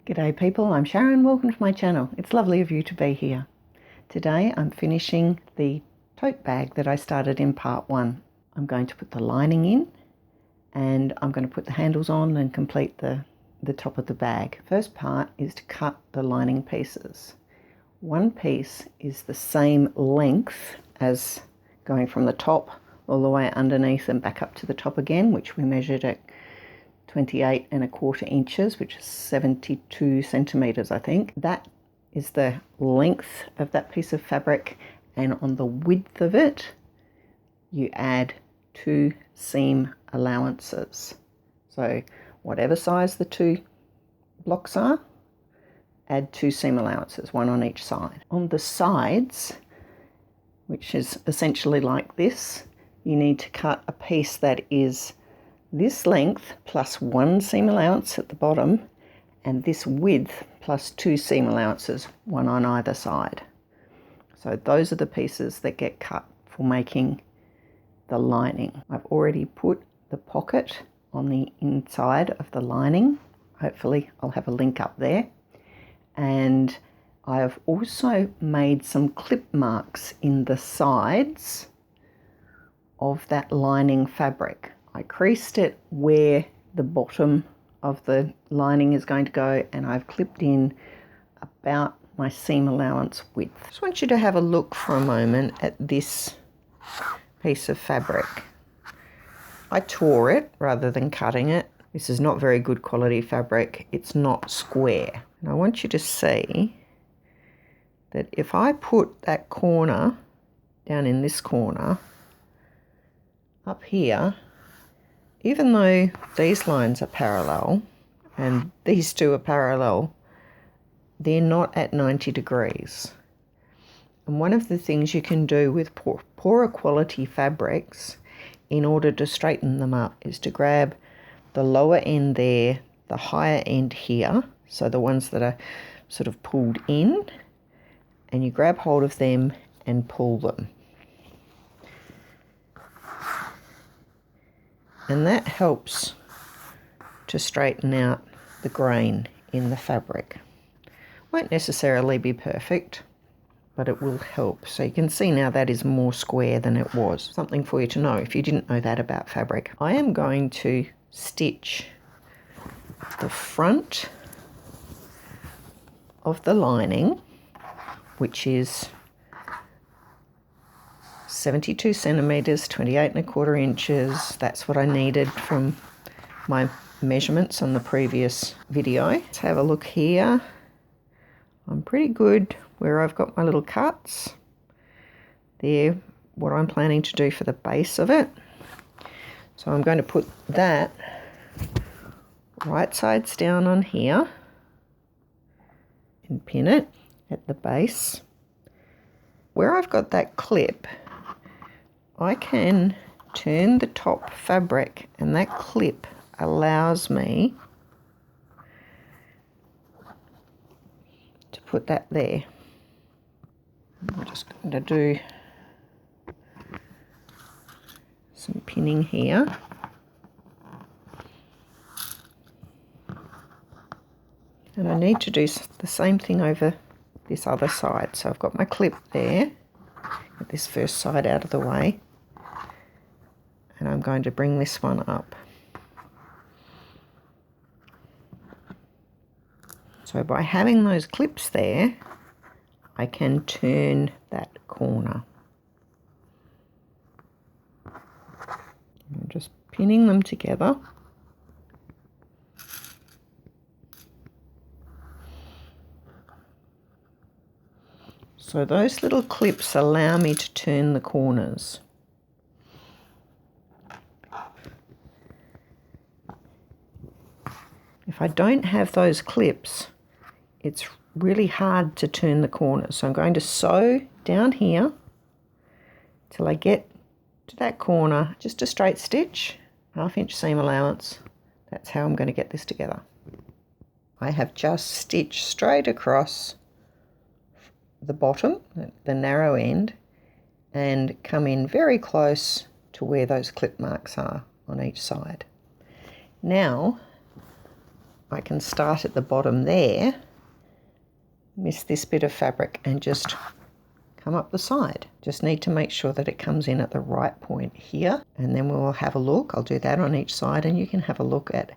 G'day people, I'm Sharyn. Welcome to my channel. It's lovely of you to be here. Today I'm finishing the tote bag that I started in part 1. I'm going to put the lining in and I'm going to put the handles on and complete the top of the bag. First part is to cut the lining pieces. One piece is the same length as going from the top all the way underneath and back up to the top again, which we measured at 28¼ inches, which is 72 centimeters, I think. That is the length of that piece of fabric, and on the width of it you add 2 seam allowances. So whatever size the 2 blocks are, add 2 seam allowances, 1 on each side. On the sides, which is essentially like this, you need to cut a piece that is this length plus 1 seam allowance at the bottom, and this width plus 2 seam allowances, 1 on either side. So those are the pieces that get cut for making the lining. I've already put the pocket on the inside of the lining. Hopefully I'll have a link up there. And I have also made some clip marks in the sides of that lining fabric. I creased it where the bottom of the lining is going to go, and I've clipped in about my seam allowance width. Just want you to have a look for a moment at this piece of fabric. I tore it rather than cutting it. This is not very good quality fabric. It's not square. And I want you to see that if I put that corner down in this corner up here, even though these lines are parallel and these two are parallel, they're not at 90 degrees. And one of the things you can do with poorer quality fabrics in order to straighten them up is to grab the lower end there, the higher end here, so the ones that are sort of pulled in, and you grab hold of them and pull them. And that helps to straighten out the grain in the fabric. Won't necessarily be perfect, but it will help. So you can see now that is more square than it was. Something for you to know if you didn't know that about fabric. I am going to stitch the front of the lining, which is 72 centimeters, 28¼ inches. That's what I needed from my measurements on the previous video. Let's have a look here. I'm pretty good where I've got my little cuts. They're what I'm planning to do for the base of it. So I'm going to put that right sides down on here and pin it at the base. Where I've got that clip, I can turn the top fabric, and that clip allows me to put that there. I'm just going to do some pinning here. And I need to do the same thing over this other side. So I've got my clip there, get this first side out of the way, and I'm going to bring this one up. So by having those clips there, I can turn that corner. I'm just pinning them together. So those little clips allow me to turn the corners. If I don't have those clips, it's really hard to turn the corners. So I'm going to sew down here till I get to that corner, just a straight stitch, 1/2 inch seam allowance. That's how I'm going to get this together. I have just stitched straight across the bottom, the narrow end, and come in very close to where those clip marks are on each side. Now I can start at the bottom there, miss this bit of fabric and just come up the side. Just need to make sure that it comes in at the right point here, and then we'll have a look. I'll do that on each side and you can have a look at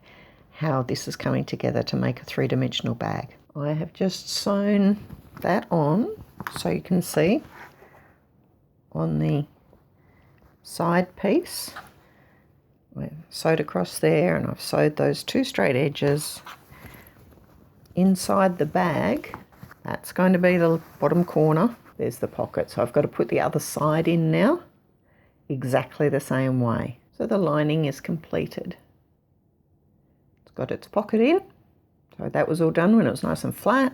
how this is coming together to make a three-dimensional bag. I have just sewn that on so you can see on the side piece. I've sewed across there and I've sewed those two straight edges inside the bag. That's going to be the bottom corner. There's the pocket, so I've got to put the other side in now exactly the same way. So the lining is completed. It's got its pocket in, so that was all done when it was nice and flat.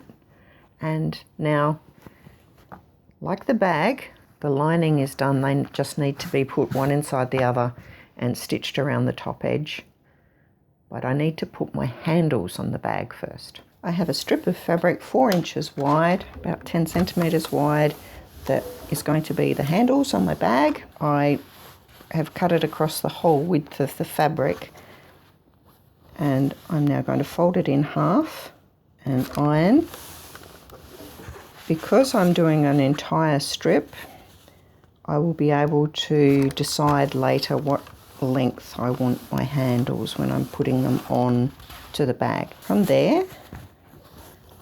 And now, like the bag, the lining is done. They just need to be put one inside the other and stitched around the top edge. But I need to put my handles on the bag first. I have a strip of fabric 4 inches wide, about 10 centimeters wide, that is going to be the handles on my bag. I have cut it across the whole width of the fabric, and I'm now going to fold it in half and iron. Because I'm doing an entire strip, I will be able to decide later what length I want my handles when I'm putting them on to the bag. From there,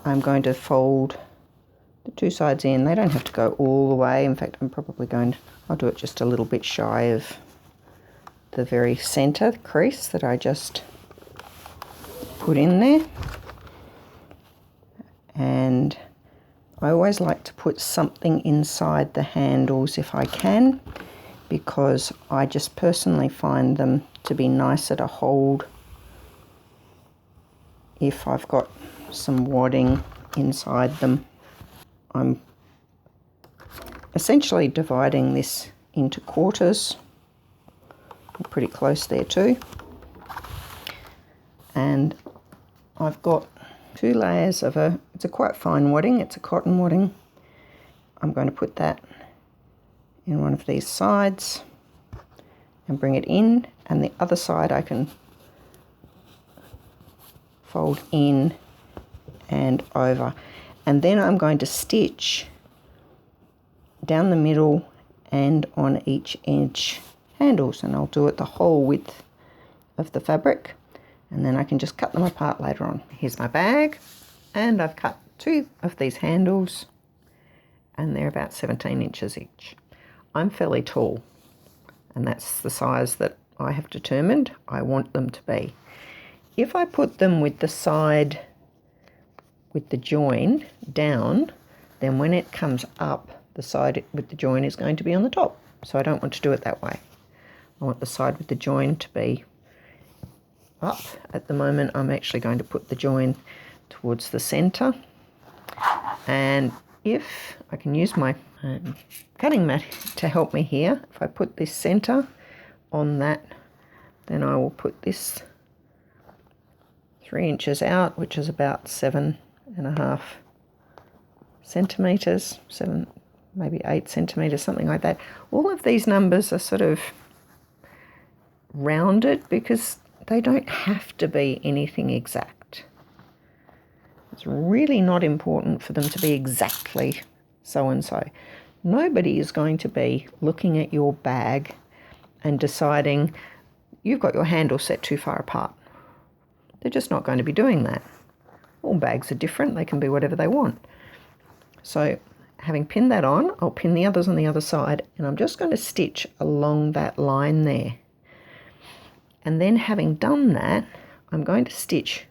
I'm going to fold the two sides in. They don't have to go all the way. In fact, I'll do it just a little bit shy of the very center crease that I just put in there. And I always like to put something inside the handles if I can, because I just personally find them to be nicer to hold if I've got some wadding inside them. I'm essentially dividing this into quarters. I'm pretty close there too. And I've got 2 layers of it's a quite fine wadding, it's a cotton wadding. I'm going to put that in one of these sides and bring it in, and the other side I can fold in and over. And then I'm going to stitch down the middle and on each edge handles, and I'll do it the whole width of the fabric, and then I can just cut them apart later on. Here's my bag, and I've cut 2 of these handles, and they're about 17 inches each. I'm fairly tall, and that's the size that I have determined I want them to be. If I put them with the side with the join down, then when it comes up, the side with the join is going to be on the top. So I don't want to do it that way. I want the side with the join to be up. At the moment, I'm actually going to put the join towards the center. And if I can use my cutting mat to help me here, if I put this center on that, then I will put this 3 inches out, which is about 7.5 centimeters, 7, maybe 8 centimeters, something like that. All of these numbers are sort of rounded because they don't have to be anything exact. It's really not important for them to be exactly so and so. Nobody is going to be looking at your bag and deciding you've got your handle set too far apart. They're just not going to be doing that. All bags are different. They can be whatever they want. So having pinned that on, I'll pin the others on the other side, and I'm just going to stitch along that line there. And then having done that, I'm going to stitch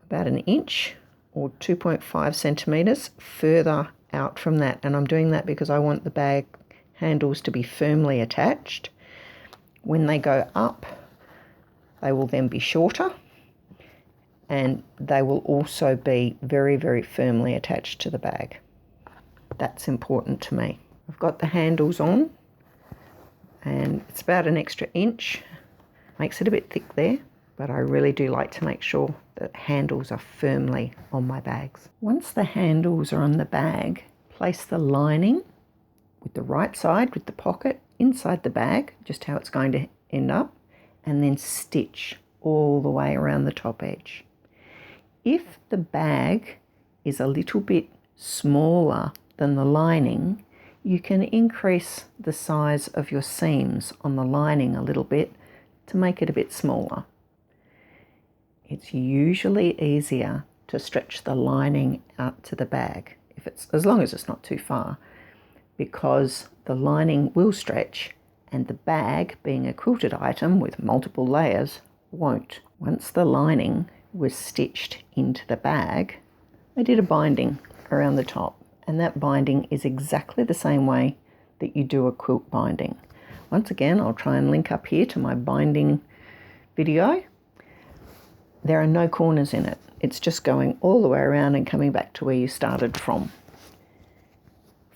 about 1 inch or 2.5 centimeters further out from that. And I'm doing that because I want the bag handles to be firmly attached. When they go up, they will then be shorter, and they will also be very, very firmly attached to the bag. That's important to me. I've got the handles on, and it's about an extra inch. Makes it a bit thick there, but I really do like to make sure that handles are firmly on my bags. Once the handles are on the bag, place the lining with the right side with the pocket inside the bag, just how it's going to end up, and then stitch all the way around the top edge. If the bag is a little bit smaller than the lining, you can increase the size of your seams on the lining a little bit to make it a bit smaller. It's usually easier to stretch the lining out to the bag, as long as it's not too far, because the lining will stretch and the bag, being a quilted item with multiple layers, won't. Once the lining was stitched into the bag, I did a binding around the top, and that binding is exactly the same way that you do a quilt binding. Once again, I'll try and link up here to my binding video. There are no corners in it. It's just going all the way around and coming back to where you started from.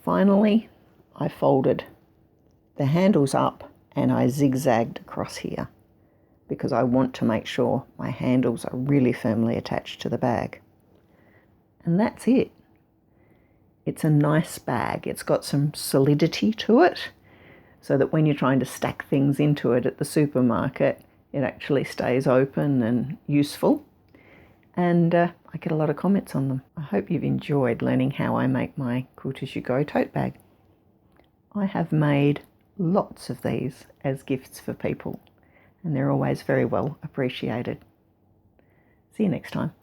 Finally, I folded the handles up and I zigzagged across here because I want to make sure my handles are really firmly attached to the bag. And that's it. It's a nice bag. It's got some solidity to it so that when you're trying to stack things into it at the supermarket, it actually stays open and useful. And I get a lot of comments on them. I hope you've enjoyed learning how I make my Quilt As You Go tote bag. I have made lots of these as gifts for people, and they're always very well appreciated. See you next time.